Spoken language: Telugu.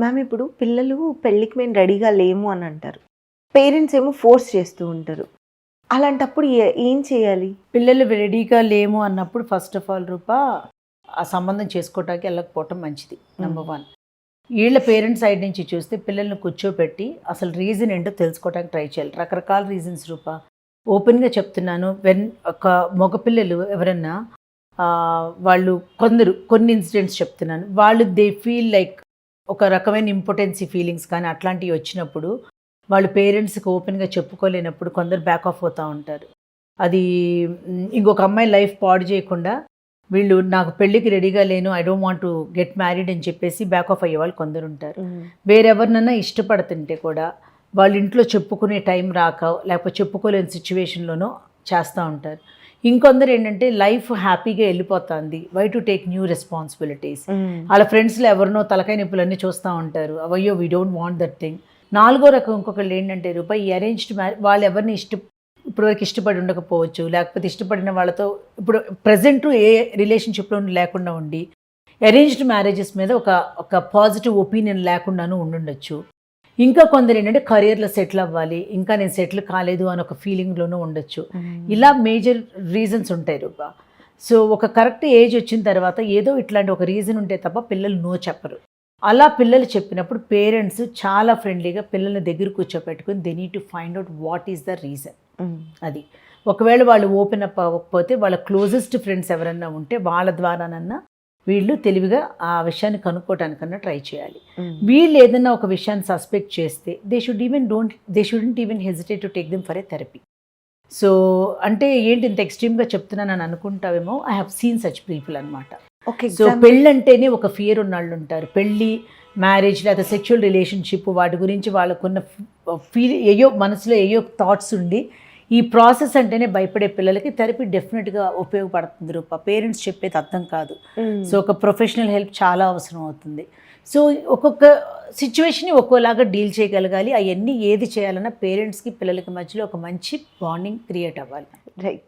మ్యామ్ ఇప్పుడు పిల్లలు పెళ్ళికి మేము రెడీగా లేము అని అంటారు. పేరెంట్స్ ఏమో ఫోర్స్ చేస్తూ ఉంటారు. అలాంటప్పుడు ఏం చేయాలి? పిల్లలు రెడీగా లేము అన్నప్పుడు ఫస్ట్ ఆఫ్ ఆల్ రూపా ఆ సంబంధం చేసుకోవటానికి వెళ్ళకపోవటం మంచిది. నెంబర్ 1. వీళ్ళ పేరెంట్స్ సైడ్ నుంచి చూస్తే పిల్లల్ని కూర్చోపెట్టి అసలు రీజన్ ఏంటో తెలుసుకోవడానికి ట్రై చేయాలి. రకరకాల రీజన్స్ రూపా. ఓపెన్గా చెప్తున్నాను, ఒక మగపిల్లలు ఎవరన్నా వాళ్ళు కొన్ని ఇన్సిడెంట్స్ చెప్తున్నాను, వాళ్ళు దే ఫీల్ లైక్ ఒక రకమైన ఇంపార్టెన్సీ ఫీలింగ్స్ కానీ అట్లాంటివి వచ్చినప్పుడు వాళ్ళు పేరెంట్స్కి ఓపెన్గా చెప్పుకోలేనప్పుడు కొందరు బ్యాక్ ఆఫ్ అవుతూ ఉంటారు. అది ఇంకొక అమ్మాయి లైఫ్ పాడు చేయకుండా వీళ్ళు నాకు పెళ్ళికి రెడీగా లేను, I don't want to get married అని చెప్పేసి బ్యాక్ ఆఫ్ అయ్యే వాళ్ళు కొందరు ఉంటారు. వేరెవరినన్నా ఇష్టపడుతుంటే కూడా వాళ్ళ ఇంట్లో చెప్పుకునే టైం రాక లేకపోతే చెప్పుకోలేని సిచ్యువేషన్లోనూ చేస్తూ ఉంటారు. ఇంకొందరు ఏంటంటే లైఫ్ హ్యాపీగా వెళ్ళిపోతుంది, why to take new responsibilities. వాళ్ళ ఫ్రెండ్స్లో ఎవరినో తలకాయ నొప్పులన్నీ చూస్తూ ఉంటారు, అవయ్యో we don't want that thing. 4వ రకం ఇంకొకళ్ళు ఏంటంటే ఈ అరేంజ్డ్ మ్యారేజ్, వాళ్ళు ఎవరిని ఇప్పటివరకు ఇష్టపడి ఉండకపోవచ్చు, లేకపోతే ఇష్టపడిన వాళ్ళతో ఇప్పుడు ప్రజెంట్ ఏ రిలేషన్షిప్లో లేకుండా ఉండి అరేంజ్డ్ మ్యారేజెస్ మీద ఒక పాజిటివ్ ఒపీనియన్ లేకుండాను ఉండుండొచ్చు. ఇంకా కొందరు ఏంటంటే కెరియర్లో సెటిల్ అవ్వాలి, ఇంకా నేను సెటిల్ కాలేదు అని ఒక ఫీలింగ్లోనూ ఉండొచ్చు. ఇలా మేజర్ రీజన్స్ ఉంటాయి రూపా. సో ఒక కరెక్ట్ ఏజ్ వచ్చిన తర్వాత ఏదో ఇట్లాంటి ఒక రీజన్ ఉంటే తప్ప పిల్లలు నో చెప్పరు. అలా పిల్లలు చెప్పినప్పుడు పేరెంట్స్ చాలా ఫ్రెండ్లీగా పిల్లల్ని దగ్గర కూర్చోపెట్టుకుని they need to find out what is the reason. అది ఒకవేళ వాళ్ళు ఓపెన్ అప్ అవ్వకపోతే వాళ్ళ క్లోజెస్ట్ ఫ్రెండ్స్ ఎవరన్నా ఉంటే వాళ్ళ ద్వారానన్నా వీళ్ళు తెలివిగా ఆ విషయాన్ని కనుక్కోవటానికన్నా ట్రై చేయాలి. వీళ్ళు ఏదైనా ఒక విషయాన్ని సస్పెక్ట్ చేస్తే they shouldn't even hesitate to take them for a therapy. So అంటే ఏంటి ఇంత ఎక్స్ట్రీమ్గా చెప్తున్నానని అనుకుంటావేమో, I have seen such people అనమాట. ఓకే. సో పెళ్ళంటేనే ఒక ఫియర్ ఉన్నాళ్ళు ఉంటారు. పెళ్ళి, మ్యారేజ్ లేదా సెక్షువల్ రిలేషన్షిప్ వాటి గురించి వాళ్ళకున్న మనసులో ఏయో థాట్స్ ఉండి ఈ ప్రాసెస్ అంటేనే భయపడే పిల్లలకి థెరపీ డెఫినెట్గా ఉపయోగపడుతుంది రూపా. పేరెంట్స్ చెప్పేది అర్థం కాదు. సో ఒక ప్రొఫెషనల్ హెల్ప్ చాలా అవసరం అవుతుంది. సో ఒక్కొక్క సిచ్యువేషన్ని ఒక్కోలాగా డీల్ చేయగలగాలి. అవన్నీ ఏది చేయాలన్నా పేరెంట్స్కి పిల్లలకి మధ్యలో ఒక మంచి బాండింగ్ క్రియేట్ అవ్వాలి. రైట్.